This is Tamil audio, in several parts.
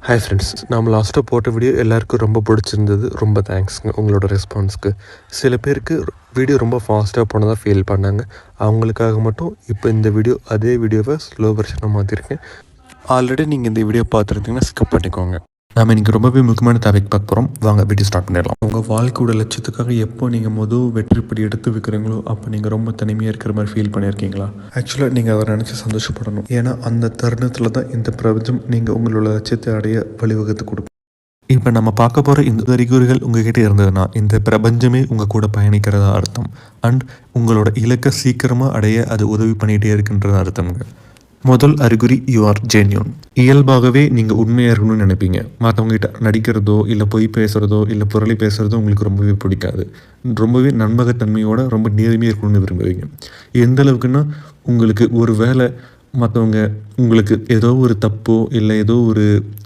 ஹாய் ஃப்ரெண்ட்ஸ், நம்ம லாஸ்ட்டாக போட்ட வீடியோ எல்லாருக்கும் ரொம்ப பிடிச்சிருந்தது. ரொம்ப தேங்க்ஸுங்க உங்களோட ரெஸ்பான்ஸ்க்கு. சில பேருக்கு வீடியோ ரொம்ப ஃபாஸ்ட்டாக போனதாக ஃபீல் பண்ணாங்க. அவங்களுக்காக மட்டும் இப்போ இந்த வீடியோ அதே வீடியோவை ஸ்லோ வெர்ஷனாக மாற்றிருக்கேன். ஆல்ரெடி நீங்கள் இந்த வீடியோ பார்த்துருந்தீங்கன்னா ஸ்கிப் பண்ணிக்கோங்க. நாம் இன்றைக்கி ரொம்பவே முக்கியமான டாபிக் பார்க்க போகிறோம். வாங்க வீடியோ ஸ்டார்ட் பண்ணிடலாம். உங்கள் வாழ்க்கையோட லட்சத்துக்காக எப்போ நீங்கள் வெற்றிப்படி எடுத்து வைக்கிறீங்களோ அப்போ நீங்கள் ரொம்ப தனிமையாக இருக்கிற மாதிரி ஃபீல் பண்ணியிருக்கீங்களா? ஆக்சுவலாக நீங்கள் அதை நினச்சி சந்தோஷப்படணும். ஏன்னா அந்த தருணத்தில் தான் இந்த பிரபஞ்சம் நீங்கள் உங்களோட லட்சியத்தை அடைய வழிவகுத்து கொடுக்கும். இப்போ நம்ம பார்க்க போகிற இந்த அறிகுறிகள் உங்ககிட்ட இருந்ததுன்னா இந்த பிரபஞ்சமே உங்கள் கூட பயணிக்கிறதா அர்த்தம். அண்ட் உங்களோட இலக்கை சீக்கிரமாக அடைய அது உதவி பண்ணிகிட்டே இருக்குன்றது அர்த்தம்ங்க. முதல் அறிகுறி, யூ ஆர் ஜென்யூன். இயல்பாகவே நீங்கள் உண்மையாக இருக்கணும்னு நினைப்பீங்க. மற்றவங்ககிட்ட நடிக்கிறதோ இல்லை பொய் பேசுகிறதோ இல்லை புரளி பேசுகிறதோ உங்களுக்கு ரொம்பவே பிடிக்காது. ரொம்பவே நண்பகத்தன்மையோட ரொம்ப நேர்மையாக இருக்கணும்னு விரும்புவீங்க. எந்த அளவுக்குன்னா உங்களுக்கு ஒரு வேளை மற்றவங்க உங்களுக்கு ஏதோ ஒரு தப்போ இல்லை ஏதோ ஒரு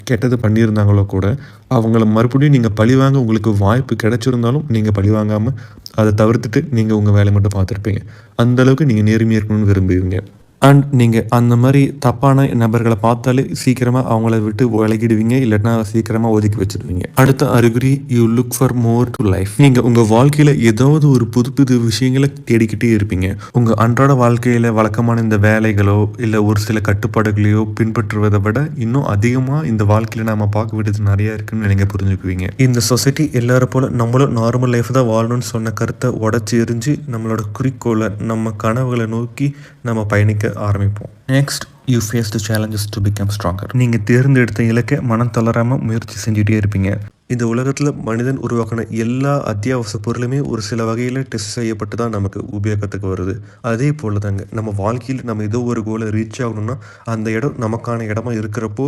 கெட்டது பண்ணியிருந்தாங்களோ கூட அவங்கள மறுபடியும் நீங்கள் பழிவாங்க உங்களுக்கு வாய்ப்பு கிடைச்சிருந்தாலும் நீங்கள் பழிவாங்காமல் அதை தவிர்த்துட்டு நீங்கள் உங்கள் வேலையை மட்டும் பார்த்துருப்பீங்க. அந்தளவுக்கு நீங்கள் நேர்மையாக இருக்கணும்னு விரும்புவீங்க. அண்ட் நீங்கள் அந்த மாதிரி தப்பான நபர்களை பார்த்தாலே சீக்கிரமாக அவங்கள விட்டு விலகிடுவீங்க, இல்லைன்னா சீக்கிரமாக ஒதுக்கி வச்சுடுவீங்க. அடுத்த அறிகுறி, you look for more to life. நீங்கள் உங்கள் வாழ்க்கையில் ஏதாவது ஒரு புது புது விஷயங்களை தேடிக்கிட்டே இருப்பீங்க. உங்கள் அன்றாட வாழ்க்கையில் வழக்கமான இந்த வேலைகளோ இல்லை ஒரு சில கட்டுப்பாடுகளையோ பின்பற்றுவதை விட இன்னும் அதிகமாக இந்த வாழ்க்கையில் நாம் பார்க்க விடுறது நிறையா இருக்குன்னு நீங்கள் புரிஞ்சுக்குவீங்க. இந்த சொசைட்டி எல்லாரும் போல் நம்மளும் நார்மல் லைஃப் தான் வாழணும்னு சொன்ன கருத்தை உடச்சி எரிஞ்சு நம்மளோட குறிக்கோளை நம்ம கனவுகளை நோக்கி நம்ம பயணிக்க ஆரம்பிப்போம். Next, you face the challenges to become stronger. நீங்கள் தேர்ந்தெடுத்த இலக்கை மனம் தளராமல் முயற்சி செஞ்சுட்டே இருப்பீங்க. இந்த உலகத்தில் மனிதன் உருவாக்கின எல்லா அத்தியாவசிய பொருளுமே ஒரு சில வகையில் டெஸ்ட் செய்யப்பட்டு தான் நமக்கு உபயோகத்துக்கு வருது. அதே போல் தாங்க நம்ம வாழ்க்கையில் நம்ம ஏதோ ஒரு கோலை ரீச் ஆகணும்னா அந்த இடம் நமக்கான இடமா இருக்கிறப்போ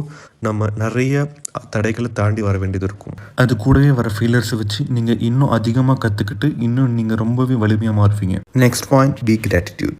நம்ம நிறைய தடைகளை தாண்டி வர வேண்டியது இருக்கும். அது கூடவே வர ஃபீலர்ஸை வச்சு நீங்கள் இன்னும் அதிகமாக கற்றுக்கிட்டு இன்னும் நீங்கள் ரொம்பவே வலிமையாக மாறுவீங்க. Next point, be gratitude.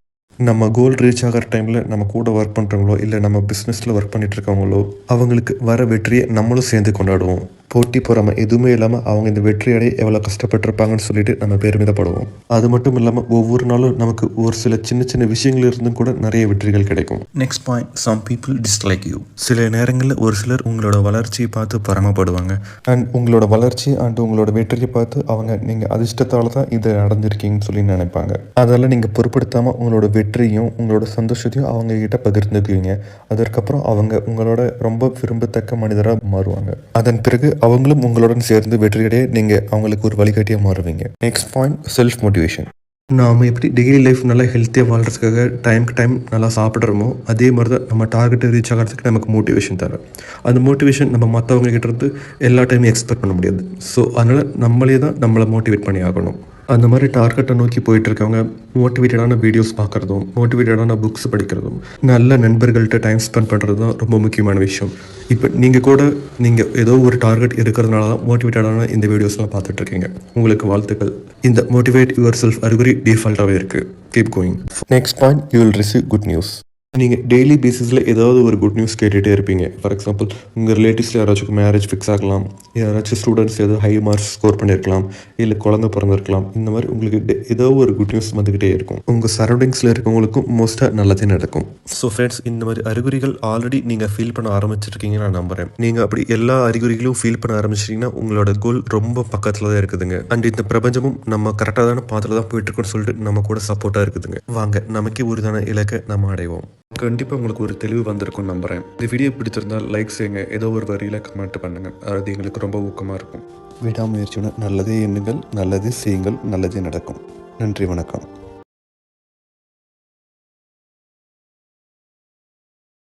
நம்ம கோல் ரீச் ஆகிற டைமில் நம்ம கூட ஒர்க் பண்ணுறவங்களோ இல்லை நம்ம பிஸ்னஸில் ஒர்க் பண்ணிட்டு இருக்கவங்களோ அவங்களுக்கு வர வெற்றியை நம்மளும் சேர்ந்து கொண்டாடுவோம். போட்டி பொறாமை எதுவுமே இல்லாமல் அவங்க இந்த வெற்றியடைய எவ்வளோ கஷ்டப்பட்டிருப்பாங்கன்னு சொல்லிட்டு நம்ம பெருமிதப்படுவோம். அது மட்டும் இல்லாமல் ஒவ்வொரு நாளும் நமக்கு ஒரு சில சின்ன சின்ன விஷயங்கள் இருந்தும் கூட நிறைய வெற்றிகள் கிடைக்கும். Next point, some people dislike you. சில நேரங்களில் ஒரு சிலர் உங்களோட வளர்ச்சியை பார்த்து பரமப்படுவாங்க. அண்ட் உங்களோட வளர்ச்சி அண்ட் உங்களோட வெற்றியை பார்த்து அவங்க நீங்கள் அதிர்ஷ்டத்தால் தான் இதை அடைஞ்சிருக்கீங்கன்னு சொல்லி நினைப்பாங்க. அதெல்லாம் நீங்கள் பொருட்படுத்தாமல் உங்களோட வெற்றியும் உங்களோட சந்தோஷத்தையும் அவங்க கிட்ட பகிர்ந்துக்குவீங்க. அதற்கப்புறம் அவங்க உங்களோட ரொம்ப விரும்பத்தக்க மனிதராக மாறுவாங்க. அதன் பிறகு அவங்களும் உங்களுடன் சேர்ந்து வெற்றியடைய நீங்கள் அவங்களுக்கு ஒரு வழிகாட்டியாக மாறுவீங்க. Next point, self motivation. நாம் எப்படி டெய்லி லைஃப் நல்லா ஹெல்த்தியாக வாழ்கிறதுக்காக டைமுக்கு டைம் நல்லா சாப்பிட்றோமோ அதே மாதிரி தான் நம்ம டார்கெட்டை ரீச் ஆகிறதுக்கு நமக்கு மோட்டிவேஷன் தர. அந்த மோட்டிவேஷன் நம்ம மற்றவங்க கிட்ட இருந்து எல்லா டைமும் எக்ஸ்பெக்ட் பண்ண முடியாது. ஸோ அதனால் நம்மளே தான் நம்மளை மோட்டிவேட் பண்ணி ஆகணும். அந்த மாதிரி டார்கெட்டை நோக்கி போயிட்டுருக்கவங்க மோட்டிவேட்டடான வீடியோஸ் பார்க்குறதும் மோட்டிவேட்டடான புக்ஸ் படிக்கிறதும் நல்ல நண்பர்கள்ட்ட டைம் ஸ்பெண்ட் பண்ணுறது தான் ரொம்ப முக்கியமான விஷயம். இப்போ நீங்கள் ஏதோ ஒரு டார்கெட் இருக்கிறதுனால தான் மோட்டிவேட்டடான இந்த வீடியோஸ்லாம் பார்த்துட்ருக்கீங்க. உங்களுக்கு வாழ்த்துக்கள். இந்த மோட்டிவேட் யுவர் செல்ஃப் அறிகுறி டிஃபால்ட்டாகவே இருக்குது. Keep going. Next point, you will receive good news. நீங்கள் டெய்லி பேசிஸில் ஏதாவது ஒரு குட் நியூஸ் கேட்டுகிட்டே இருப்பீங்க. ஃபார் எக்ஸாம்பிள், உங்கள் ரிலேட்டிவ்ஸில் யாராச்சும் மேரேஜ் ஃபிக்ஸ் ஆகலாம், யாராச்சும் ஸ்டூடெண்ட்ஸ் ஏதோ ஹை மார்க்ஸ் ஸ்கோர் பண்ணியிருக்கலாம், இல்லை குழந்தை பிறந்திருக்கலாம். இந்த மாதிரி உங்களுக்கு ஏதோ ஒரு குட் நியூஸ் வந்துக்கிட்டே இருக்கும். உங்கள் சரௌண்டிங்ஸில் இருக்கவங்களுக்கும் மோஸ்ட்டாக நல்லதே நடக்கும். ஸோ ஃப்ரெண்ட்ஸ், இந்த மாதிரி அறிகுறிகள் ஆல்ரெடி நீங்கள் ஃபீல் பண்ண ஆரம்பிச்சிருக்கீங்கன்னு நான் நம்புகிறேன். நீங்கள் அப்படி எல்லா அறிகுறிகளும் ஃபீல் பண்ண ஆரம்பிச்சிட்டிங்கன்னா உங்களோட கோல் ரொம்ப பக்கத்தில் தான் இருக்குதுங்க. அண்ட் இந்த பிரபஞ்சமும் நம்ம கரெக்டாக தானே பாத்தில் தான் போயிட்டுருக்கோன்னு சொல்லிட்டு நம்ம கூட சப்போர்ட்டாக இருக்குதுங்க. வாங்க நமக்கே உறுதியான இலக்கை நம்ம அடைவோம். கண்டிப்பாக உங்களுக்கு ஒரு தெளிவு வந்திருக்கும் நம்புகிறேன். இந்த வீடியோ பிடிச்சிருந்தால் லைக் செய்யுங்க, ஏதோ ஒரு வரியில் கமெண்ட் பண்ணுங்கள். அது எங்களுக்கு ரொம்ப ஊக்கமாக இருக்கும். விடாமுயற்சியுடன் நல்லதே எண்ணுங்கள், நல்லதே செய்யுங்கள், நல்லதே நடக்கும். நன்றி, வணக்கம்.